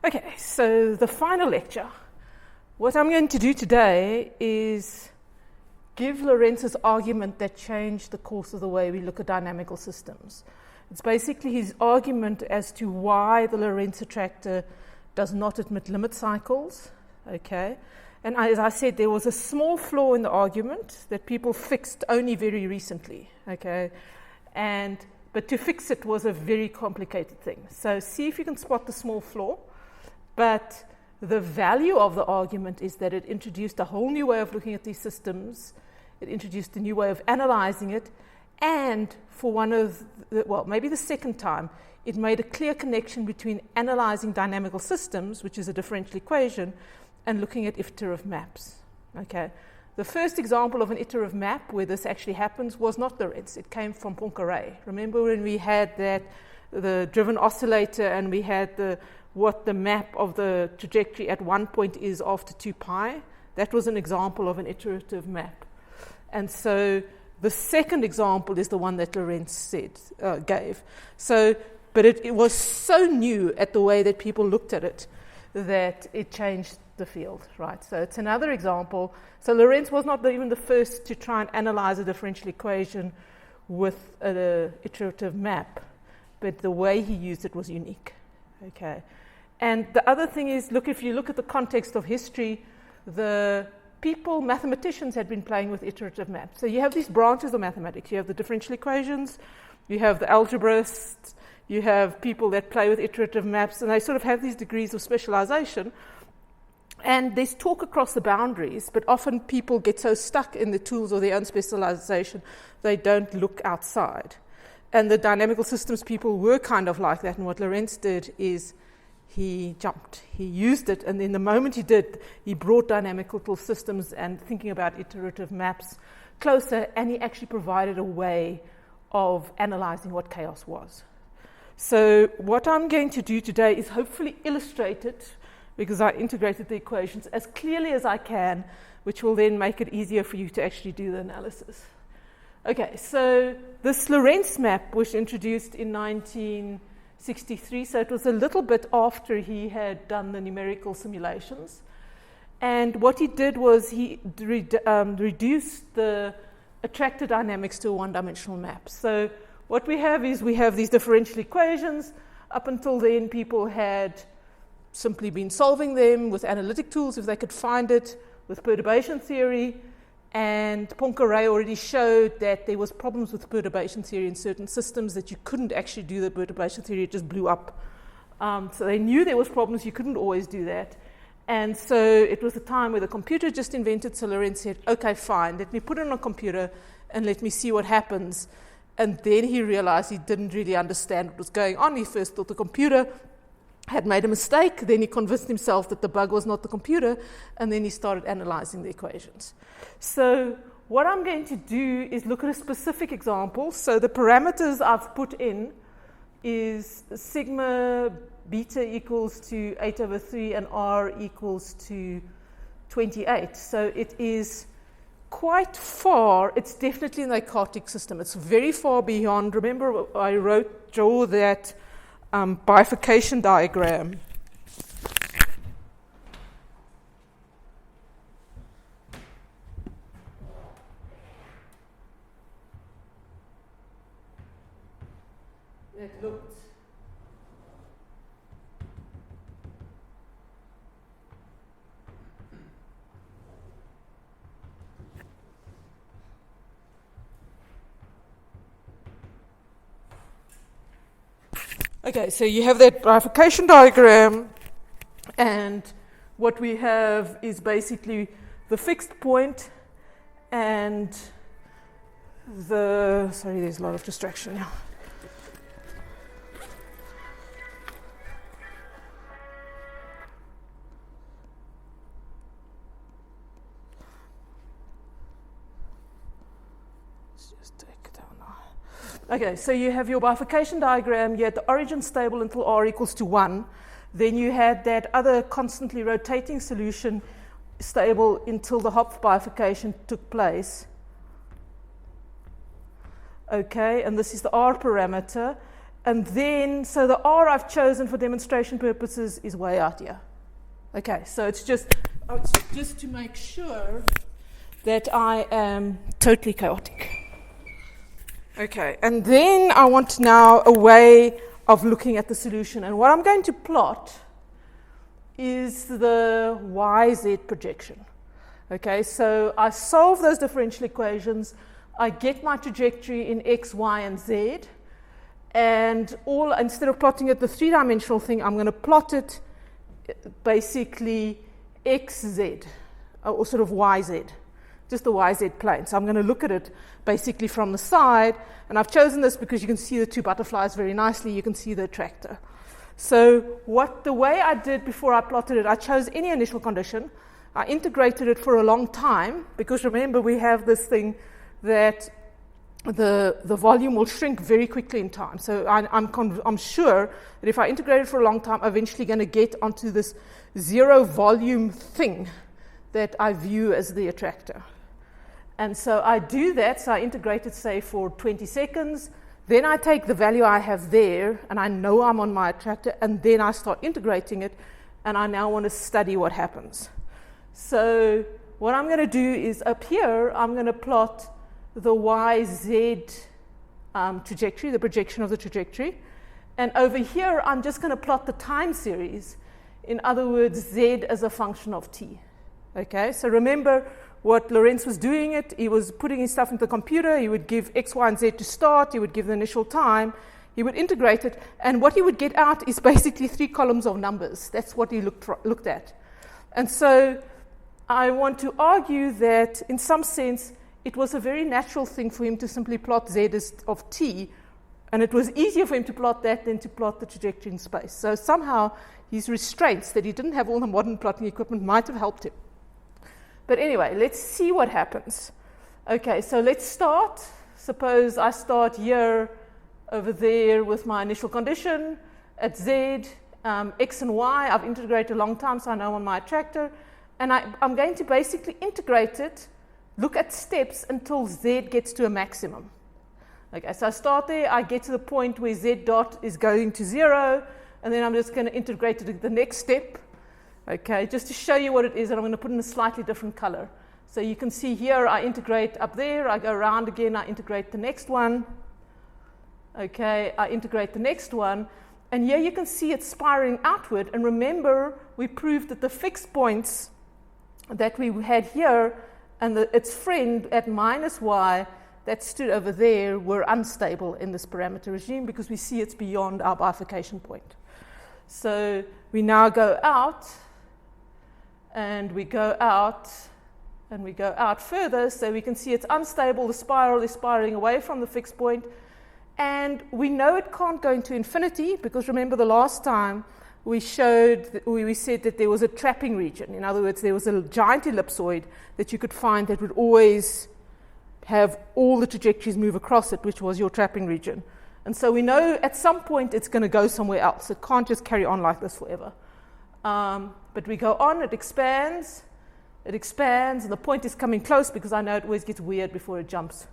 Okay, so the final lecture. What I'm going to do today is give Lorenz's argument that changed the course of the way we look at dynamical systems. It's basically his argument as to why the Lorentz attractor does not admit limit cycles, okay? And as I said, there was a small flaw in the argument that people fixed only very recently, okay? But to fix it was a very complicated thing. So see if you can spot the small flaw. But the value of the argument is that it introduced a whole new way of looking at these systems. It introduced a new way of analyzing it. And for maybe the second time, it made a clear connection between analyzing dynamical systems, which is a differential equation, and looking at iterative maps. Okay. The first example of an iterative map where this actually happens was not Lorentz. It came from Poincaré. Remember when we had the driven oscillator and we had what the map of the trajectory at one point is after 2 pi? That was an example of an iterative map. And so the second example is the one that Lorentz gave. But it was so new at the way that people looked at it that it changed the field, right? So it's another example. So Lorentz was not even the first to try and analyze a differential equation with an iterative map, but the way he used it was unique, okay? And the other thing is, if you look at the context of history, mathematicians had been playing with iterative maps. So you have these branches of mathematics. You have the differential equations, you have the algebraists, you have people that play with iterative maps, and they sort of have these degrees of specialization. And there's talk across the boundaries, but often people get so stuck in the tools of their own specialization, they don't look outside. And the dynamical systems people were kind of like that, and what Lorentz did is he jumped. He used it, and then the moment he did, he brought dynamical systems and thinking about iterative maps closer, and he actually provided a way of analyzing what chaos was. So what I'm going to do today is hopefully illustrate it, because I integrated the equations as clearly as I can, which will then make it easier for you to actually do the analysis. Okay, so this Lorentz map was introduced in 1963, so it was a little bit after he had done the numerical simulations. And what he did was he reduced the attractor dynamics to a one-dimensional map. So what we have is these differential equations. Up until then, people had simply been solving them with analytic tools if they could find it, with perturbation theory. And Poincaré already showed that there was problems with perturbation theory in certain systems, that you couldn't actually do the perturbation theory, it just blew up. So they knew there was problems, you couldn't always do that. And so it was a time where the computer just invented, so Lorentz said, okay, fine, let me put it on a computer and let me see what happens. And then he realized he didn't really understand what was going on. He first thought the computer had made a mistake, then he convinced himself that the bug was not the computer, and then he started analyzing the equations. So what I'm going to do is look at a specific example. So the parameters I've put in is sigma beta equals to 8/3 and r equals to 28. So it is quite far. It's definitely an acharotic system. It's very far beyond. Remember I draw that bifurcation diagram. It looked okay, so you have that bifurcation diagram, and what we have is basically the fixed point and sorry, there's a lot of distraction now. Okay, so you have your bifurcation diagram. You had the origin stable until r equals to 1. Then you had that other constantly rotating solution stable until the Hopf bifurcation took place. Okay, and this is the r parameter. And then, so the R I've chosen for demonstration purposes is way out here. Okay, so it's just to make sure that I am totally chaotic. Okay, and then I want now a way of looking at the solution. And what I'm going to plot is the YZ projection. Okay, so I solve those differential equations. I get my trajectory in X, Y, and Z. And instead of plotting it the three-dimensional thing, I'm going to plot it basically XZ, or sort of YZ, just the YZ plane. So I'm going to look at it basically from the side. And I've chosen this because you can see the two butterflies very nicely. You can see the attractor. So the way I did before I plotted it, I chose any initial condition. I integrated it for a long time because remember we have this thing that the volume will shrink very quickly in time. So I'm sure that if I integrate it for a long time, I'm eventually going to get onto this zero volume thing that I view as the attractor. And so I do that, so I integrate it, say, for 20 seconds. Then I take the value I have there, and I know I'm on my attractor, and then I start integrating it, and I now want to study what happens. So what I'm going to do is up here, I'm going to plot the YZ trajectory, the projection of the trajectory. And over here, I'm just going to plot the time series. In other words, Z as a function of t. Okay, so remember what Lorentz was doing it. He was putting his stuff into the computer. He would give X, Y, and Z to start. He would give the initial time. He would integrate it. And what he would get out is basically 3 columns of numbers. That's what he looked at. And so I want to argue that, in some sense, it was a very natural thing for him to simply plot Z as of t. And it was easier for him to plot that than to plot the trajectory in space. So somehow his restraints that he didn't have all the modern plotting equipment might have helped him. But anyway, let's see what happens. Okay, so let's start. Suppose I start here over there with my initial condition at Z, X and Y. I've integrated a long time, so I know I'm on my attractor. And I'm going to basically integrate it, look at steps until Z gets to a maximum. Okay, so I start there, I get to the point where Z dot is going to 0, and then I'm just going to integrate it to the next step. Okay, just to show you what it is, and I'm going to put in a slightly different color. So you can see here, I integrate up there, I go around again, I integrate the next one. Okay, I integrate the next one. And here you can see it spiraling outward. And remember, we proved that the fixed points that we had here and its friend at minus y that stood over there were unstable in this parameter regime because we see it's beyond our bifurcation point. So we now go out, and we go out, and we go out further, so we can see it's unstable. The spiral is spiraling away from the fixed point, and we know it can't go into infinity because remember the last time we said that there was a trapping region. In other words, there was a giant ellipsoid that you could find that would always have all the trajectories move across it, which was your trapping region. And so we know at some point it's going to go somewhere else. It can't just carry on like this forever. But we go on, it expands, and the point is coming close because I know it always gets weird before it jumps.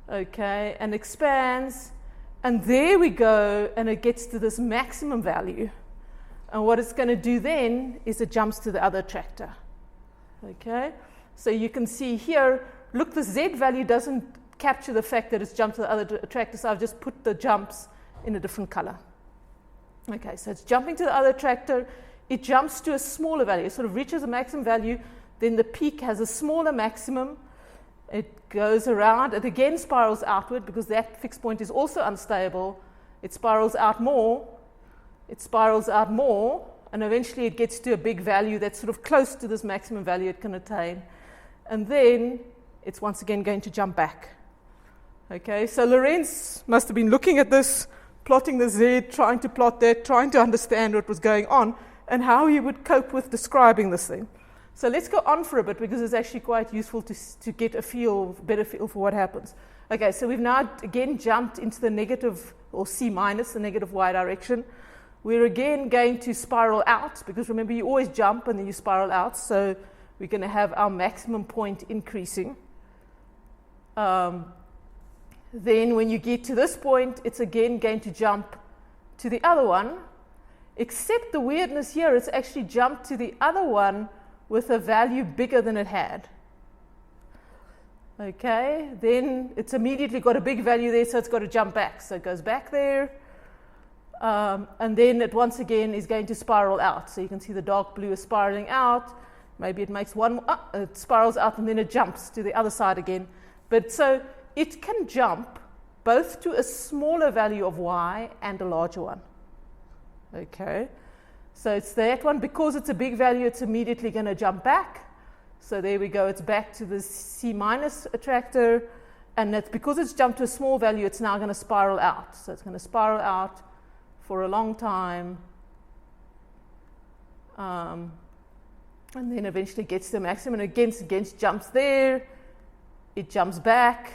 Okay, and expands, and there we go, and it gets to this maximum value. And what it's going to do then is it jumps to the other attractor. Okay, so you can see here, look, the Z value doesn't capture the fact that it's jumped to the other attractor, so I've just put the jumps in a different color. Okay, so it's jumping to the other attractor. It jumps to a smaller value. It sort of reaches a maximum value. Then the peak has a smaller maximum. It goes around. It again spirals outward because that fixed point is also unstable. It spirals out more. It spirals out more. And eventually it gets to a big value that's sort of close to this maximum value it can attain. And then it's once again going to jump back. Okay, so Lorentz must have been looking at this, plotting the Z, trying to plot that, trying to understand what was going on, and how he would cope with describing this thing. So let's go on for a bit because it's actually quite useful to get a better feel for what happens. Okay, so we've now again jumped into the negative, or C minus, the negative y direction. We're again going to spiral out because remember you always jump and then you spiral out, so we're going to have our maximum point increasing. then when you get to this point, it's again going to jump to the other one, except the weirdness here, it's actually jumped to the other one with a value bigger than it had. Okay, then it's immediately got a big value there, so it's got to jump back. So it goes back there, and then it once again is going to spiral out. So you can see the dark blue is spiraling out. Maybe it makes one, it spirals out, and then it jumps to the other side again. But so it can jump both to a smaller value of y and a larger one. Okay, so it's that one. Because it's a big value, it's immediately going to jump back. So there we go, it's back to the C minus attractor, and that's because it's jumped to a small value, it's now going to spiral out. So it's going to spiral out for a long time, and then eventually gets to the maximum, and again jumps there, it jumps back,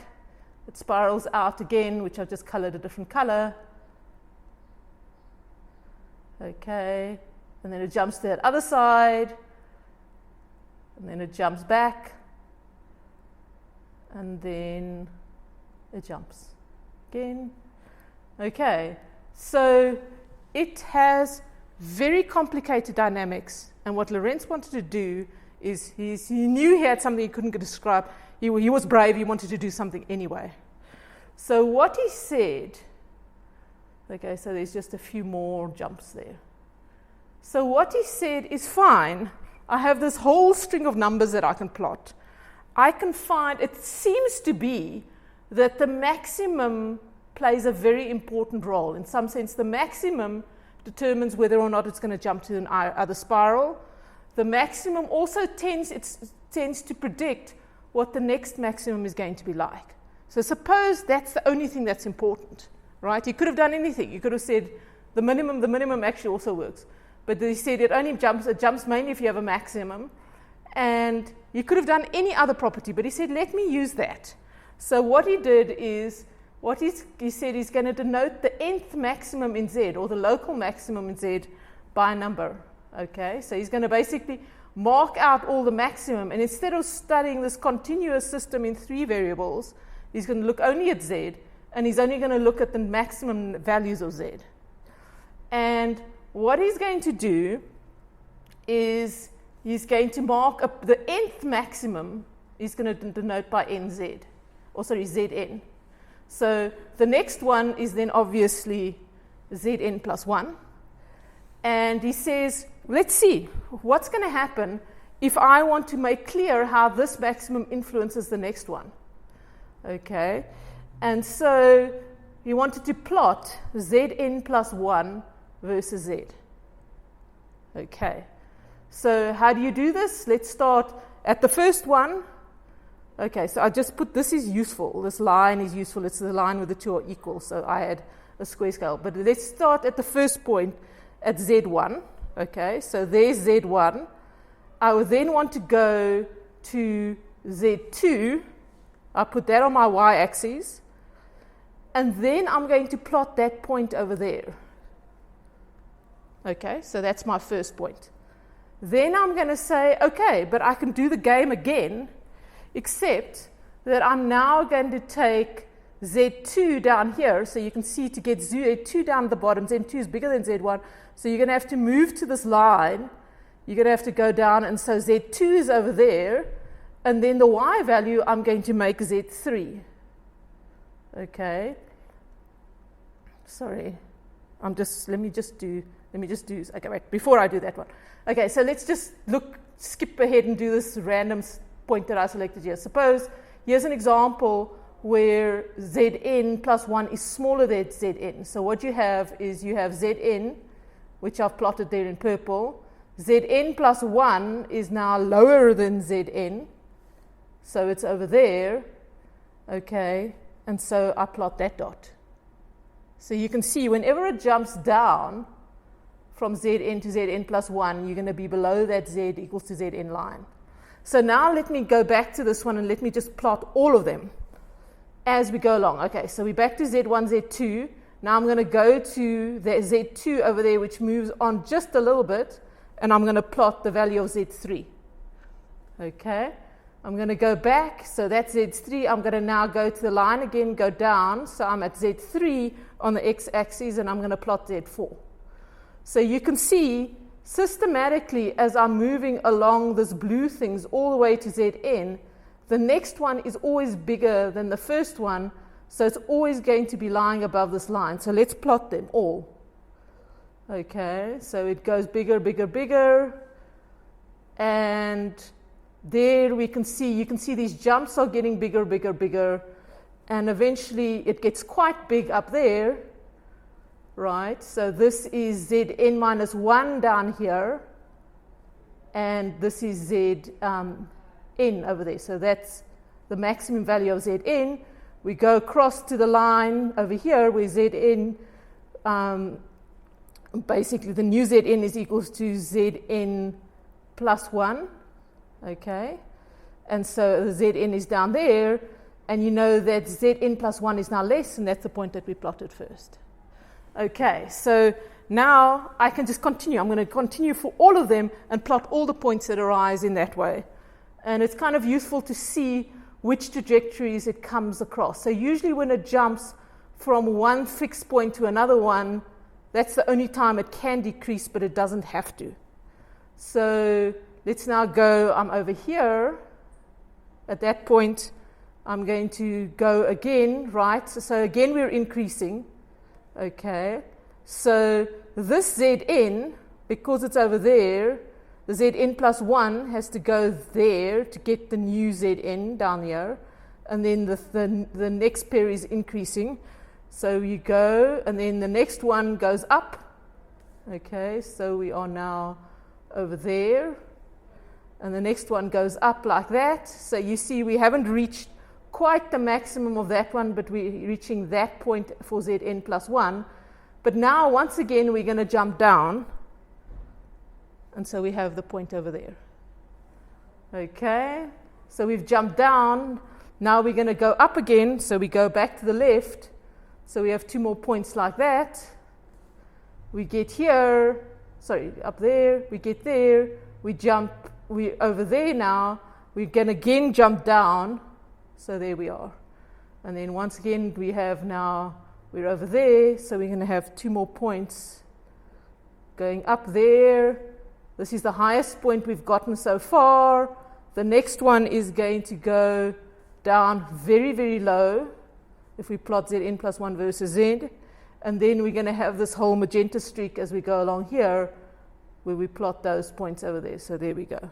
it spirals out again, which I've just colored a different color. Okay, and then it jumps to that other side, and then it jumps back, and then it jumps again. Okay, so it has very complicated dynamics, and what Lorentz wanted to do is he knew he had something he couldn't describe. He was brave, he wanted to do something anyway. So what he said, okay, so there's just a few more jumps there. So what he said is, fine, I have this whole string of numbers that I can plot. I can find, it seems to be that the maximum plays a very important role. In some sense, the maximum determines whether or not it's going to jump to another spiral. The maximum also tends to predict what the next maximum is going to be like. So suppose that's the only thing that's important, right? You could have done anything. You could have said the minimum actually also works. But he said it jumps mainly if you have a maximum. And you could have done any other property, but he said, let me use that. So what he did is, he said he's going to denote the nth maximum in Z, or the local maximum in Z, by a number. Okay, so he's going to basically mark out all the maximum, and instead of studying this continuous system in 3 variables, he's going to look only at Z, and he's only going to look at the maximum values of Z. And what he's going to do is he's going to mark up the nth maximum, he's going to denote by NZ, or sorry, Zn. So the next one is then obviously Zn plus 1. And he says, let's see, what's going to happen if I want to make clear how this maximum influences the next one? Okay, and so he wanted to plot Zn plus 1 versus Z. Okay, so how do you do this? Let's start at the first one. Okay, so I just put, this is useful. This line is useful. It's the line where the two are equal. So I had a square scale. But let's start at the first point at Z1. Okay, so there's Z1. I would then want to go to Z2. I'll put that on my y-axis. And then I'm going to plot that point over there. Okay, so that's my first point. Then I'm going to say, okay, but I can do the game again, except that I'm now going to take Z2 down here. So you can see to get Z2 down at the bottom, Z2 is bigger than Z1. So you're going to have to move to this line. You're going to have to go down, and so Z2 is over there. And then the y value, I'm going to make Z3. Okay. Sorry. Let me just do, okay, wait, before I do that one. Okay, so let's just skip ahead and do this random point that I selected here. Suppose, here's an example where Zn plus 1 is smaller than Zn. So what you have is you have Zn, which I've plotted there in purple. Zn plus 1 is now lower than Zn. So it's over there. Okay, and so I plot that dot. So you can see whenever it jumps down from Zn to Zn plus 1, you're going to be below that Z equals to Zn line. So now let me go back to this one and let me just plot all of them as we go along. Okay, so we're back to Z1, Z2. Now I'm going to go to the Z2 over there, which moves on just a little bit, and I'm going to plot the value of Z3. Okay, I'm going to go back, so that's Z3. I'm going to now go to the line again, go down, so I'm at Z3 on the x-axis, and I'm going to plot Z4. So you can see, systematically, as I'm moving along this blue things all the way to Zn, the next one is always bigger than the first one, so it's always going to be lying above this line. So let's plot them all. Okay, so it goes bigger, bigger, bigger, and there we can see, you can see these jumps are getting bigger, bigger, bigger, and eventually it gets quite big up there, right? So this is Zn minus 1 down here, and this is Zn over there. So that's the maximum value of Zn. We go across to the line over here where Zn, basically the new Zn is equals to Zn plus 1. Okay, and so the Zn is down there, and you know that Zn plus 1 is now less, and that's the point that we plotted first. Okay, so now I can just continue. I'm going to continue for all of them and plot all the points that arise in that way. And it's kind of useful to see which trajectories it comes across. So usually when it jumps from one fixed point to another one, that's the only time it can decrease, but it doesn't have to. So let's now go, I'm over here. At that point, I'm going to go again, right? So again, we're increasing. Okay. So this Zn, because it's over there, the Zn plus 1 has to go there to get the new Zn down here. And then the next pair is increasing. So you go, and then the next one goes up. Okay, so we are now over there. And the next one goes up like that. So you see we haven't reached quite the maximum of that one, but we're reaching that point for Zn plus 1. But now, once again, we're going to jump down. And so we have the point over there. Okay, so we've jumped down. Now we're going to go up again. So we go back to the left. So we have 2 more points like that. We get here. Sorry, up there. We get there. We jump. We're over there now. We're going to again jump down. So there we are. And then once again, we have now, we're over there. So we're going to have 2 more points going up there. This is the highest point we've gotten so far. The next one is going to go down very, very low if we plot Zn plus 1 versus Z. And then we're going to have this whole magenta streak as we go along here where we plot those points over there. So there we go.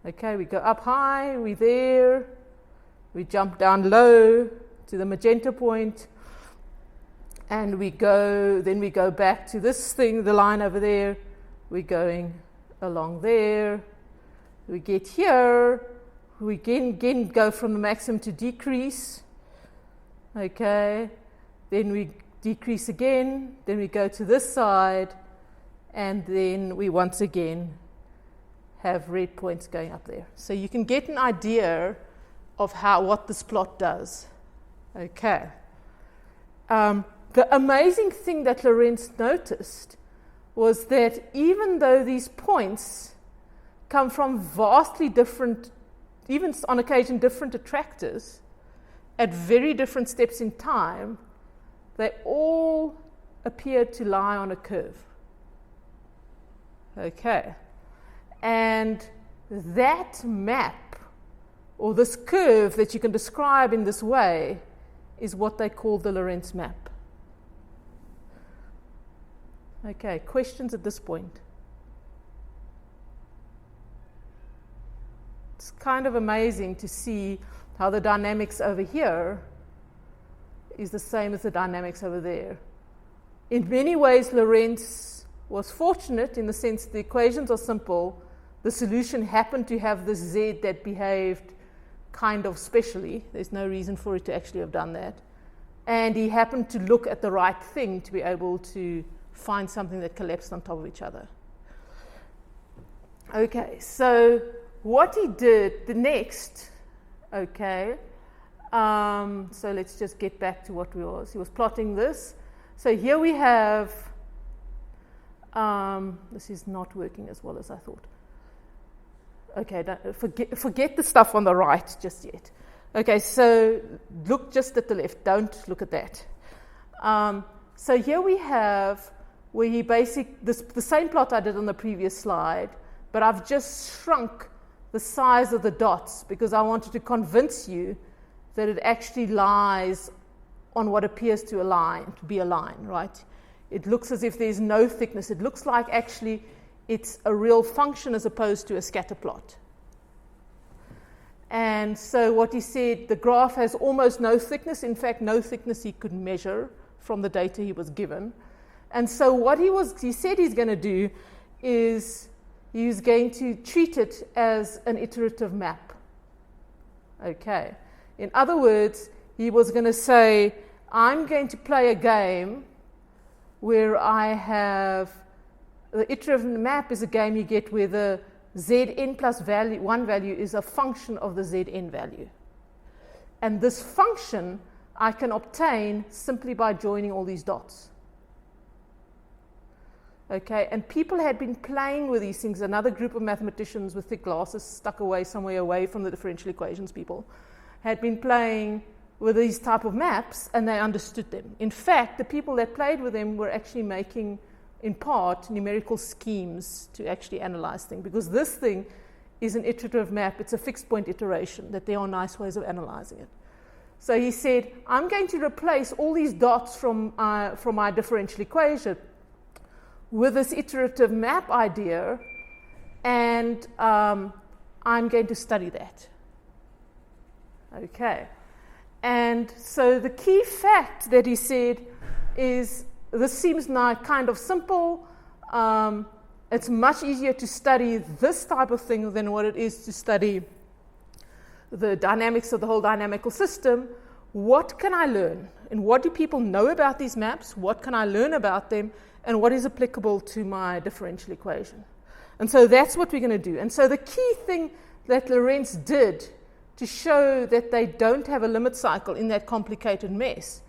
Okay, we go up high, we're there. We jump down low to the magenta point. And then we go back to this thing, the line over there. We're going along there. We get here. We again go from the maximum to decrease. Okay. Then we decrease again. Then we go to this side. And then we once again have red points going up there. So you can get an idea of what this plot does. Okay. The amazing thing that Lorentz noticed was that even though these points come from vastly different, even on occasion different attractors, at very different steps in time, they all appear to lie on a curve. Okay. And that map, or this curve that you can describe in this way, is what they call the Lorentz map. Okay, questions at this point? It's kind of amazing to see how the dynamics over here is the same as the dynamics over there. In many ways, Lorentz was fortunate in the sense the equations are simple. The solution happened to have this Z that behaved kind of specially. There's no reason for it to actually have done that. And he happened to look at the right thing to be able to find something that collapsed on top of each other. Okay, so what he did the next, okay, so let's just get back to what he was plotting this. So here we have, this is not working as well as I thought. Okay, forget the stuff on the right just yet. Okay, so look just at the left. Don't look at that. So here we have where he the same plot I did on the previous slide, but I've just shrunk the size of the dots because I wanted to convince you that it actually lies on what appears to be a line, right? It looks as if there's no thickness. It looks like actually it's a real function as opposed to a scatter plot. And so what he said, the graph has almost no thickness. In fact, no thickness he could measure from the data he was given. And so what he said he's going to do is he's going to treat it as an iterative map. Okay. In other words, he was going to say, I'm going to play a game where I have the iterative map is a game you get where the Zn plus one value is a function of the Zn value. And this function I can obtain simply by joining all these dots. Okay, and people had been playing with these things. Another group of mathematicians with thick glasses stuck away somewhere away from the differential equations people had been playing with these type of maps, and they understood them. In fact, the people that played with them were actually making, in part, numerical schemes to actually analyze things, because this thing is an iterative map. It's a fixed point iteration, that there are nice ways of analyzing it. So he said, I'm going to replace all these dots from my differential equation with this iterative map idea, and I'm going to study that. Okay. And so the key fact that he said is, this seems now kind of simple. It's much easier to study this type of thing than what it is to study the dynamics of the whole dynamical system. What can I learn? And what do people know about these maps? What can I learn about them? And what is applicable to my differential equation? And so that's what we're going to do. And so the key thing that Lorentz did to show that they don't have a limit cycle in that complicated mess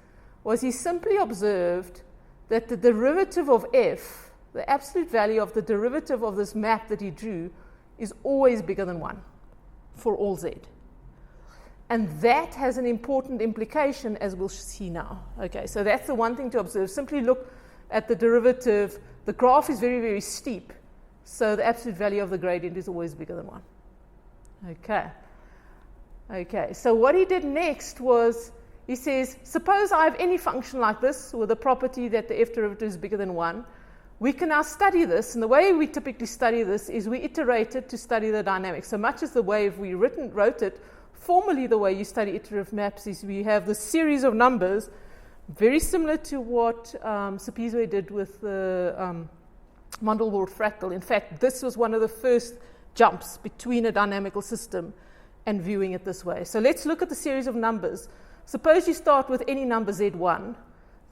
was he simply observed that the derivative of f, the absolute value of the derivative of this map that he drew, is always bigger than 1 for all z. And that has an important implication, as we'll see now. Okay, so that's the one thing to observe. Simply look at the derivative. The graph is very, very steep, so the absolute value of the gradient is always bigger than 1. Okay, so what he did next was, he says, suppose I have any function like this with a property that the f derivative is bigger than 1. We can now study this, and the way we typically study this is we iterate it to study the dynamics. So much as the way we wrote it, formally the way you study iterative maps is we have this series of numbers, very similar to what Sapizwe did with the Mandelbrot fractal. In fact, this was one of the first jumps between a dynamical system and viewing it this way. So let's look at the series of numbers. Suppose you start with any number z1,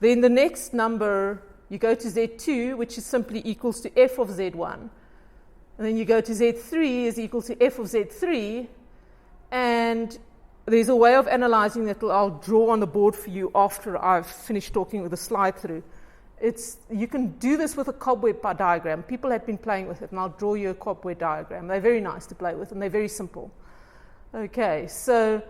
then the next number you go to z2, which is simply equals to f of z1, and then you go to z3 is equal to f of z3, and there's a way of analyzing that I'll draw on the board for you after I've finished talking with the slide through. You can do this with a Cobweb diagram. People have been playing with it, and I'll draw you a Cobweb diagram. They're very nice to play with, and they're very simple. Okay, so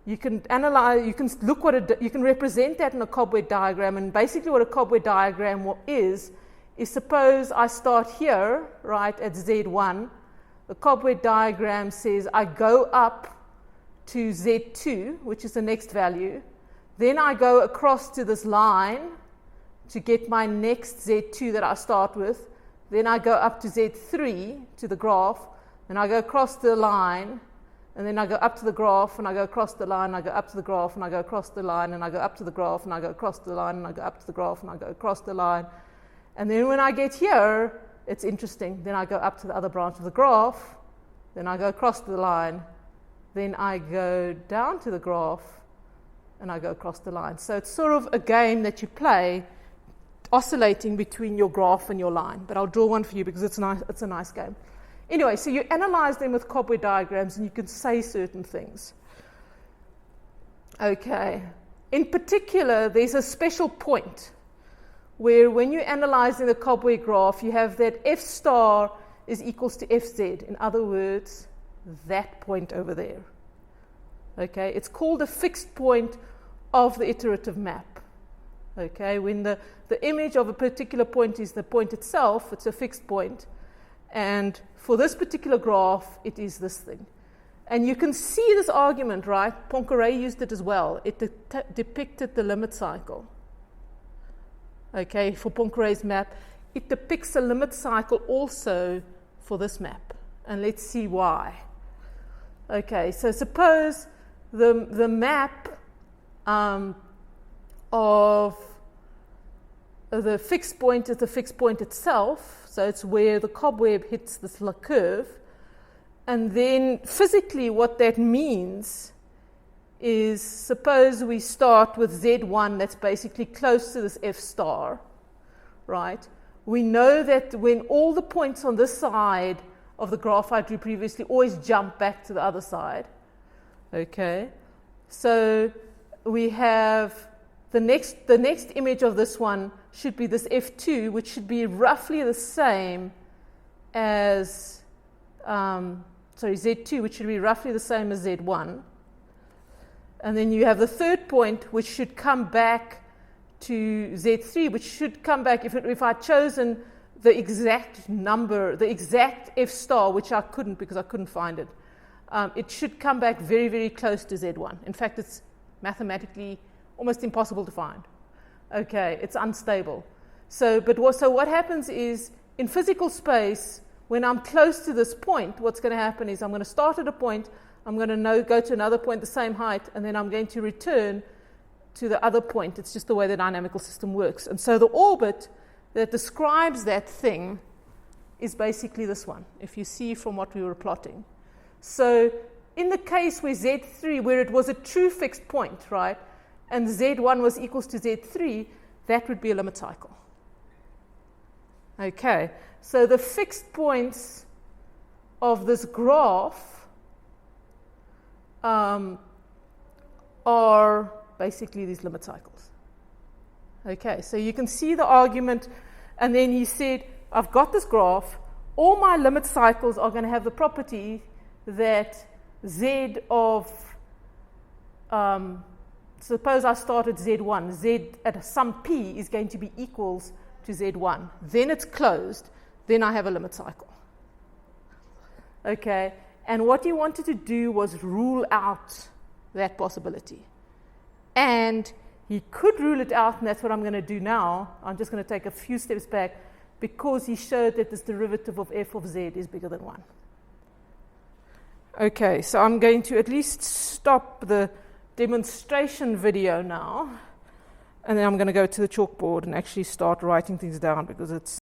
you can analyze, you can look you can represent that in a Cobweb diagram, and basically what a Cobweb diagram is suppose I start here, right, at Z1. The Cobweb diagram says I go up to Z2, which is the next value. Then I go across to this line to get my next Z2 that I start with. Then I go up to Z3 to the graph. Then I go across the line. And then I go up to the graph, and I go across the line, and I go up to the graph, and I go across the line, and I go up to the graph, and I go across the line, and I go up to the graph, and I go across the line. And then when I get here, it's interesting. Then I go up to the other branch of the graph, then I go across the line, then I go down to the graph, and I go across the line. So it's sort of a game that you play, oscillating between your graph and your line. But I'll draw one for you because it's a nice game. Anyway, so you analyze them with Cobweb diagrams, and you can say certain things. Okay. In particular, there's a special point where when you're analyzing the Cobweb graph, you have that f star is equals to fz. In other words, that point over there. Okay, it's called a fixed point of the iterative map. Okay, when the image of a particular point is the point itself, it's a fixed point. And for this particular graph, it is this thing. And you can see this argument, right? Poincaré used it as well. It depicted the limit cycle. Okay, for Poincaré's map, it depicts a limit cycle also for this map. And let's see why. Okay, so suppose the map of the fixed point is the fixed point itself. So it's where the cobweb hits this curve. And then physically what that means is, suppose we start with Z1 that's basically close to this F star, right? We know that when all the points on this side of the graph I drew previously always jump back to the other side, okay? So we have the next image of this one should be this F2, which should be roughly the same as, Z2, which should be roughly the same as Z1. And then you have the third point, which should come back to Z3, which should come back, if I'd chosen the exact number, the exact F star, which I couldn't because I couldn't find it, it should come back very, very close to Z1. In fact, it's mathematically almost impossible to find. Okay, it's unstable. So what happens is, in physical space, when I'm close to this point, what's going to happen is I'm going to start at a point, I'm going to go to another point the same height, and then I'm going to return to the other point. It's just the way the dynamical system works. And so the orbit that describes that thing is basically this one, if you see from what we were plotting. So in the case where Z3, where it was a true fixed point, right, and Z1 was equals to Z3, that would be a limit cycle. Okay, so the fixed points of this graph are basically these limit cycles. Okay, so you can see the argument, and then he said, I've got this graph, all my limit cycles are going to have the property that Z of, suppose I start at Z1, Z at some P is going to be equals to Z1. Then it's closed, then I have a limit cycle. Okay, and what he wanted to do was rule out that possibility. And he could rule it out, and that's what I'm going to do now. I'm just going to take a few steps back because he showed that this derivative of f of z is bigger than 1. Okay, so I'm going to at least stop the demonstration video now, and then I'm going to go to the chalkboard and actually start writing things down because it's